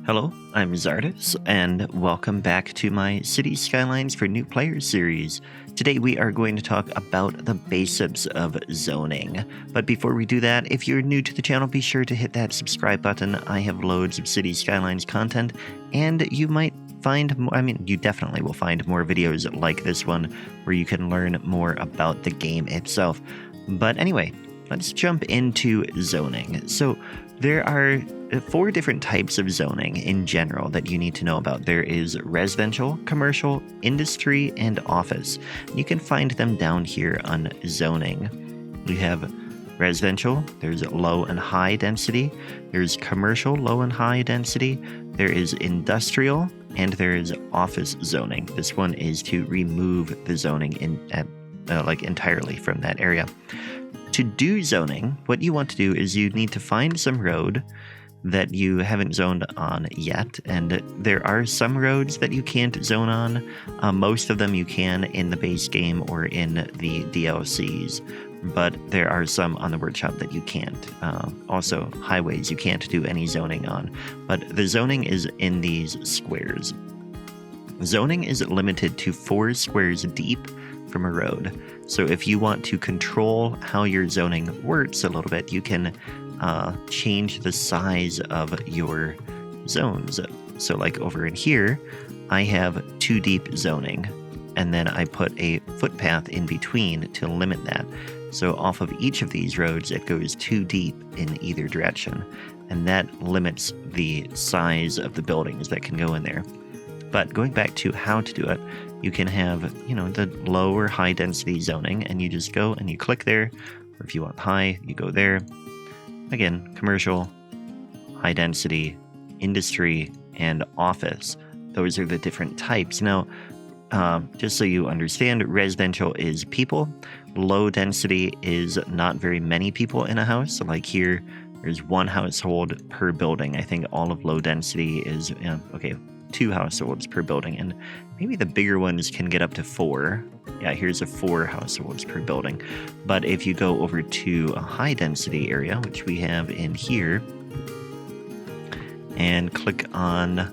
Hello, I'm Czardus, and welcome back to my Cities Skylines for New Players series. Today we are going to talk about the basics of zoning. But before we do that, if you're new to the channel, be sure to hit that subscribe button. I have loads of Cities Skylines content, and you might find, you definitely will find more videos like this one where you can learn more about the game itself. But anyway, let's jump into zoning. So there are 4 different types of zoning in general that you need to know about. There is residential, commercial, industry, and office. You can find them down here on zoning. We have residential, there's low and high density, there's commercial, low and high density, there is industrial, and there is office zoning. This one is to remove the zoning entirely from that area. To do zoning, what you want to do is you need to find some road that you haven't zoned on yet, and there are some roads that you can't zone on. Most of them you can in the base game or in the DLCs, but there are some on the workshop that you can't. Also, highways you can't do any zoning on, but the zoning is in these squares. Zoning is limited to 4 squares deep from a road. So if you want to control how your zoning works a little bit, you can change the size of your zones. So like over in here, I have 2 deep zoning, and then I put a footpath in between to limit that. So off of each of these roads, it goes 2 deep in either direction, and that limits the size of the buildings that can go in there. But going back to how to do it, you can have, the low or high density zoning, and you just go and you click there, or if you want high, you go there. Again, commercial, high density, industry, and office. Those are the different types. Now, just so you understand, residential is people. Low density is not very many people in a house. So like here, there's 1 household per building. I think all of low density is, 2 households per building, and maybe the bigger ones can get up to 4. Yeah, here's a 4 households per building. But if you go over to a high density area, which we have in here, and click on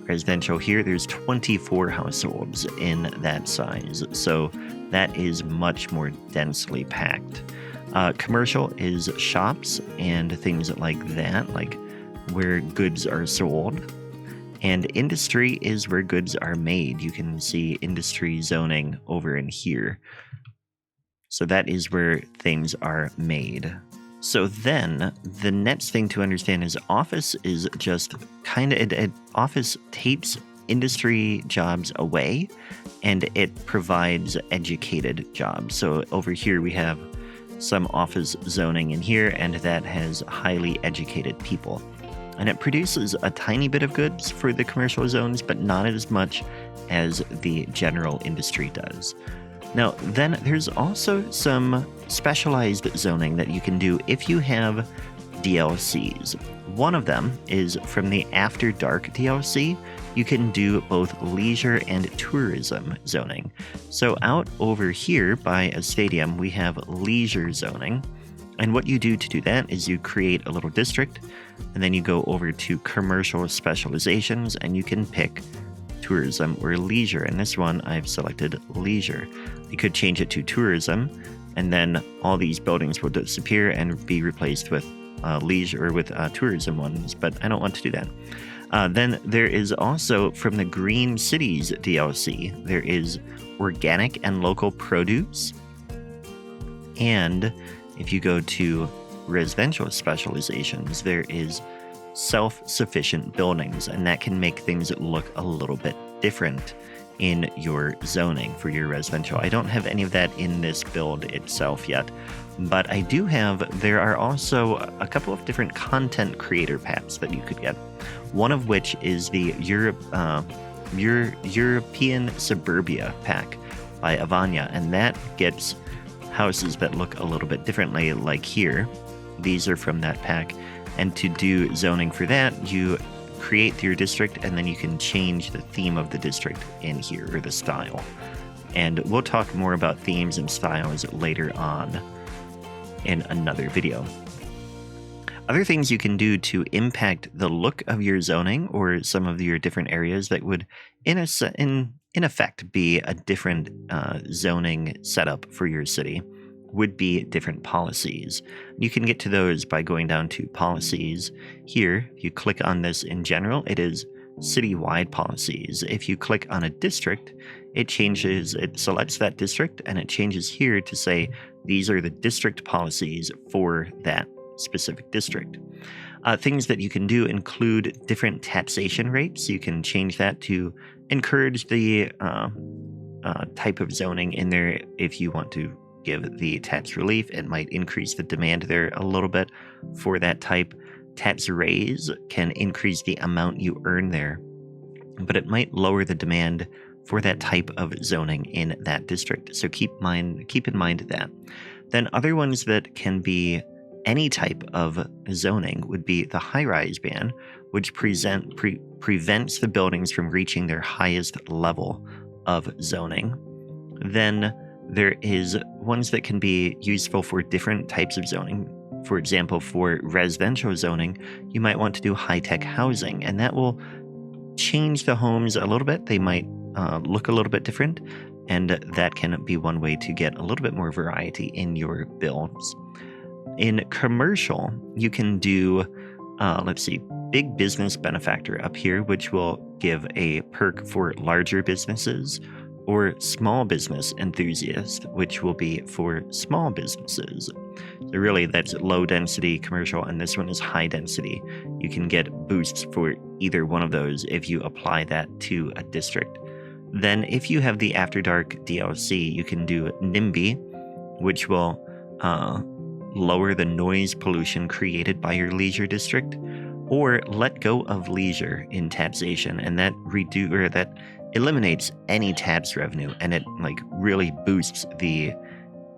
residential here, there's 24 households in that size. So that is much more densely packed. Commercial is shops and things like that, like where goods are sold. And industry is where goods are made. You can see industry zoning over in here. So that is where things are made. So then the next thing to understand is office is just office takes industry jobs away and it provides educated jobs. So over here we have some office zoning in here, and that has highly educated people. And it produces a tiny bit of goods for the commercial zones, but not as much as the general industry does. Now, then there's also some specialized zoning that you can do if you have DLCs. One of them is from the After Dark DLC. You can do both leisure and tourism zoning. So out over here by a stadium, we have leisure zoning. And what you do to do that is you create a little district, and then you go over to commercial specializations, and you can pick tourism or leisure. And this one, I've selected leisure. You could change it to tourism, and then all these buildings will disappear and be replaced with leisure or with tourism ones, but I don't want to do that. Then there is also from the Green Cities DLC, there is organic and local produce, and if you go to residential specializations, there is self-sufficient buildings, and that can make things look a little bit different in your zoning for your residential. I don't have any of that in this build itself yet, but I do have, there are also a couple of different content creator packs that you could get. One of which is the European Suburbia pack by Avanya, and that gets houses that look a little bit differently, like here. These are from that pack, and to do zoning for that, you create your district, and then you can change the theme of the district in here, or the style. And we'll talk more about themes and styles later on in another video. Other things you can do to impact the look of your zoning or some of your different areas that would, in effect, be a different zoning setup for your city would be different policies. You can get to those by going down to policies. Here, if you click on this in general, it is citywide policies. If you click on a district, it selects that district and it changes here to say these are the district policies for that specific district. Things that you can do include different taxation rates. You can change that to encourage the type of zoning in there. If you want to give the tax relief, it might increase the demand there a little bit for that type. Tax raise can increase the amount you earn there, but it might lower the demand for that type of zoning in that district. So keep in mind that. Then other ones that can be any type of zoning would be the high-rise ban, which prevents the buildings from reaching their highest level of zoning. Then there is ones that can be useful for different types of zoning. For example, for residential zoning, you might want to do high-tech housing, and that will change the homes a little bit. They might look a little bit different, and that can be one way to get a little bit more variety in your builds. In commercial, you can do, big business benefactor up here, which will give a perk for larger businesses, or small business enthusiast, which will be for small businesses. So really, that's low density commercial, and this one is high density. You can get boosts for either one of those if you apply that to a district. Then if you have the After Dark DLC, you can do NIMBY, which will lower the noise pollution created by your leisure district, or let go of leisure in taxation, and that eliminates any tax revenue, and it really boosts the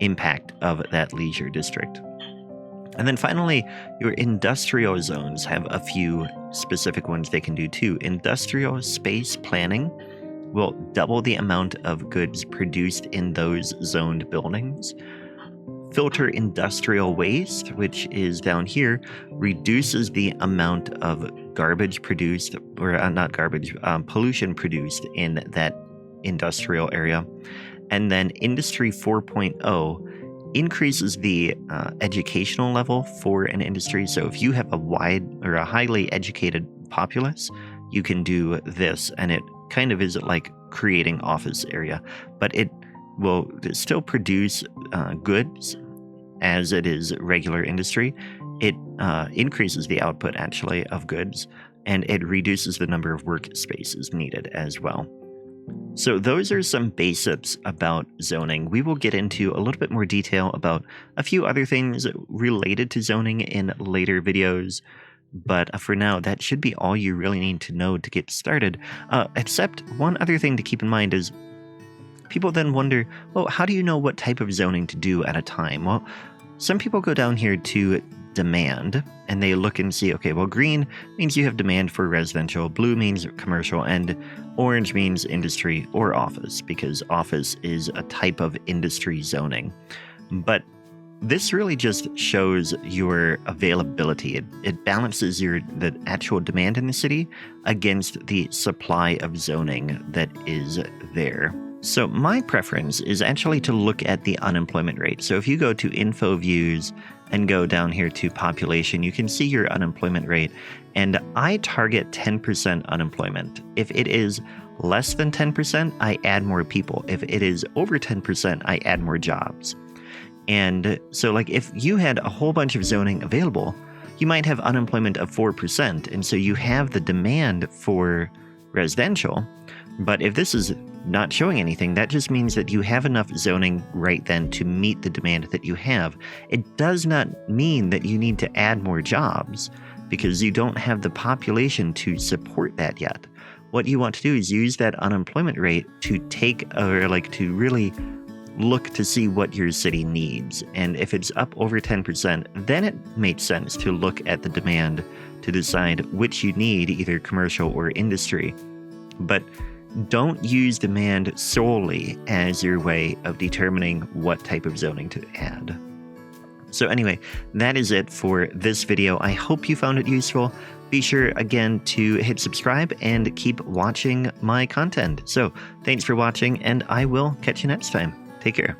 impact of that leisure district. And then finally, your industrial zones have a few specific ones they can do too. Industrial space planning will double the amount of goods produced in those zoned buildings. Filter industrial waste, which is down here, reduces the amount of garbage produced, or pollution produced in that industrial area. And then Industry 4.0 increases the educational level for an industry. So if you have a highly educated populace, you can do this, and it kind of is like creating office area, but it will still produce goods as it is regular industry. It increases the output actually of goods, and it reduces the number of workspaces needed as well. So those are some basics about zoning. We will get into a little bit more detail about a few other things related to zoning in later videos. But for now, that should be all you really need to know to get started. Except one other thing to keep in mind is people then wonder, well, how do you know what type of zoning to do at a time? Well, some people go down here to demand, and they look and see, okay, well, green means you have demand for residential, blue means commercial, and orange means industry or office, because office is a type of industry zoning. But this really just shows your availability. It balances the actual demand in the city against the supply of zoning that is there. So my preference is actually to look at the unemployment rate. So if you go to info views and go down here to population, you can see your unemployment rate. And I target 10% unemployment. If it is less than 10%, I add more people. If it is over 10%, I add more jobs. And so if you had a whole bunch of zoning available, you might have unemployment of 4%. And so you have the demand for residential. But if this is not showing anything, that just means that you have enough zoning right then to meet the demand that you have. It does not mean that you need to add more jobs, because you don't have the population to support that yet. What you want to do is use that unemployment rate to to really look to see what your city needs. And if it's up over 10%, then it makes sense to look at the demand to decide which you need, either commercial or industry. But don't use demand solely as your way of determining what type of zoning to add. So anyway, that is it for this video. I hope you found it useful. Be sure again to hit subscribe and keep watching my content. So thanks for watching, and I will catch you next time. Take care.